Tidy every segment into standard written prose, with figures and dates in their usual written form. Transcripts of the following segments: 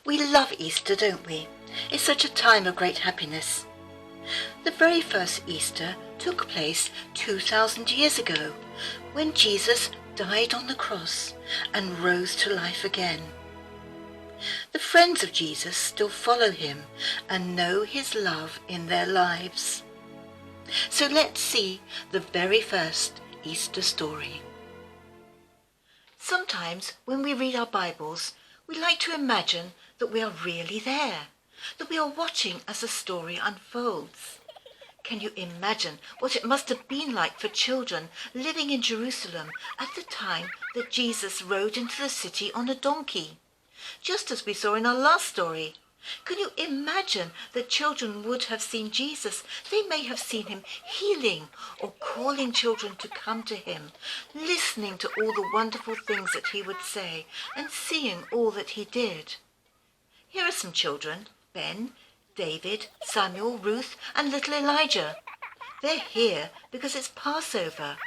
We love Easter, don't we? It's such a time of great happiness. The very first Easter took place 2,000 years ago, when Jesus died on the cross and rose to life again. The friends of Jesus still follow him and know his love in their lives. So let's see the very first Easter story. Sometimes when we read our Bibles, we like to imagine that we are really there, that we are watching as the story unfolds. Can you imagine what it must have been like for children living in Jerusalem at the time that Jesus rode into the city on a donkey, just as we saw in our last story? Can you imagine that children would have seen Jesus? They may have seen him healing or calling children to come to him, listening to all the wonderful things that he would say and seeing all that he did. Here are some children: Ben, David, Samuel, Ruth, and little Elijah. They're here because it's Passover,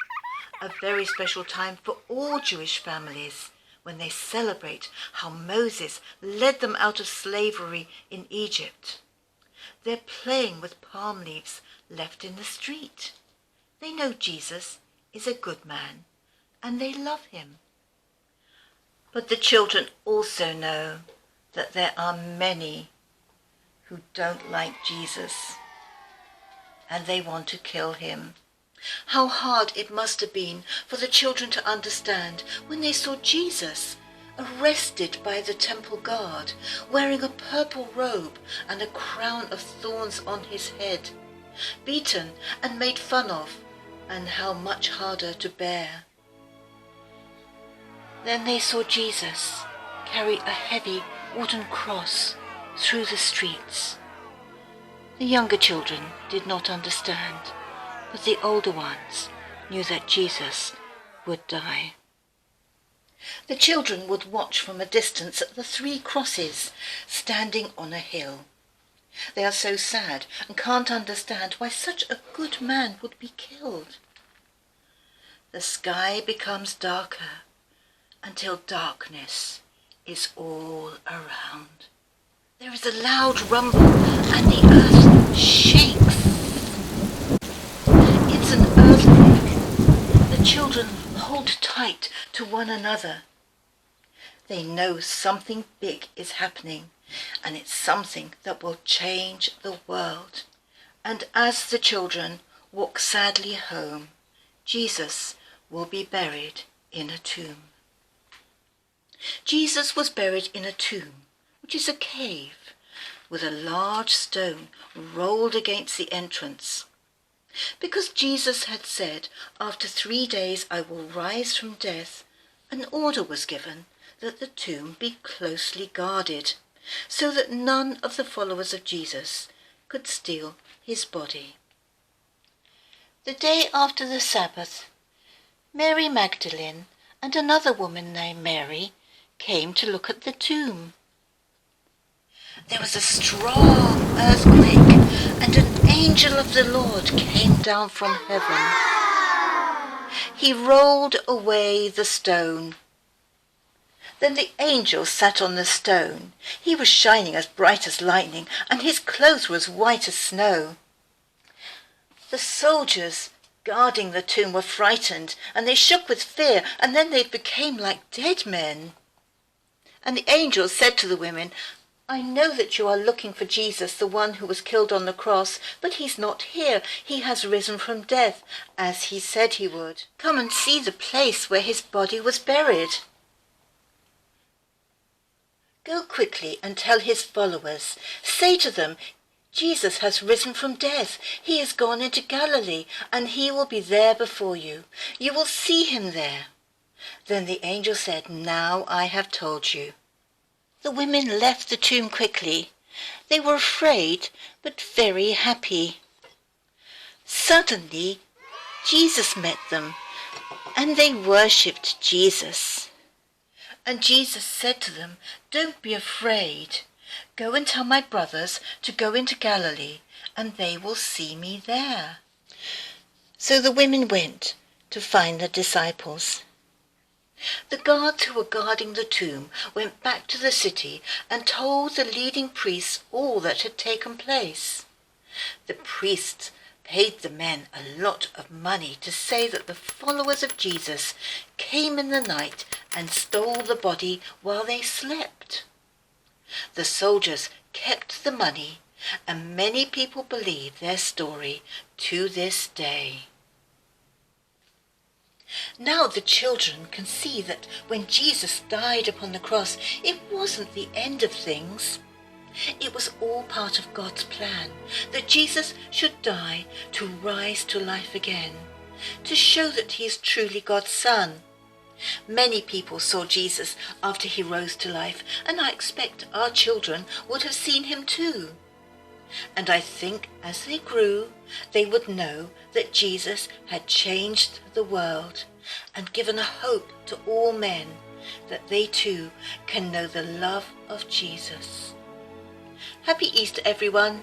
a very special time for all Jewish families, when they celebrate how Moses led them out of slavery in Egypt. They're playing with palm leaves left in the street. They know Jesus is a good man, and they love him. But the children also know that there are many who don't like Jesus, and they want to kill him. How hard it must have been for the children to understand when they saw Jesus arrested by the temple guard, wearing a purple robe and a crown of thorns on his head, beaten and made fun of, and how much harder to bear. Then they saw Jesus carry a heavy wooden cross through the streets. The younger children did not understand, but the older ones knew that Jesus would die. The children would watch from a distance at the 3 crosses standing on a hill. They are so sad and can't understand why such a good man would be killed. The sky becomes darker until darkness is all around. There is a loud rumble and the earth shakes. It's an earthquake. The children hold tight to one another. They know something big is happening, and it's something that will change the world. And as the children walk sadly home, Jesus will be buried in a tomb. Jesus was buried in a tomb, which is a cave, with a large stone rolled against the entrance. Because Jesus had said, "After 3 days I will rise from death," an order was given that the tomb be closely guarded, so that none of the followers of Jesus could steal his body. The day after the Sabbath, Mary Magdalene and another woman named Mary came to look at the tomb. There was a strong earthquake, and an angel of the Lord came down from heaven. He rolled away the stone. Then the angel sat on the stone. He was shining as bright as lightning, and his clothes were as white as snow. The soldiers guarding the tomb were frightened, and they shook with fear, and then they became like dead men. And the angel said to the women, "I know that you are looking for Jesus, the one who was killed on the cross, but he's not here. He has risen from death, as he said he would. Come and see the place where his body was buried. Go quickly and tell his followers. Say to them, Jesus has risen from death. He has gone into Galilee, and he will be there before you. You will see him there." Then the angel said, "Now I have told you." The women left the tomb quickly. They were afraid, but very happy. Suddenly, Jesus met them, and they worshipped Jesus. And Jesus said to them, "Don't be afraid. Go and tell my brothers to go into Galilee, and they will see me there." So the women went to find the disciples. The guards who were guarding the tomb went back to the city and told the leading priests all that had taken place. The priests paid the men a lot of money to say that the followers of Jesus came in the night and stole the body while they slept. The soldiers kept the money, and many people believe their story to this day. Now the children can see that when Jesus died upon the cross, it wasn't the end of things. It was all part of God's plan, that Jesus should die to rise to life again, to show that he is truly God's Son. Many people saw Jesus after he rose to life, and I expect our children would have seen him too. And I think as they grew, they would know that Jesus had changed the world and given a hope to all men, that they too can know the love of Jesus. Happy Easter, everyone!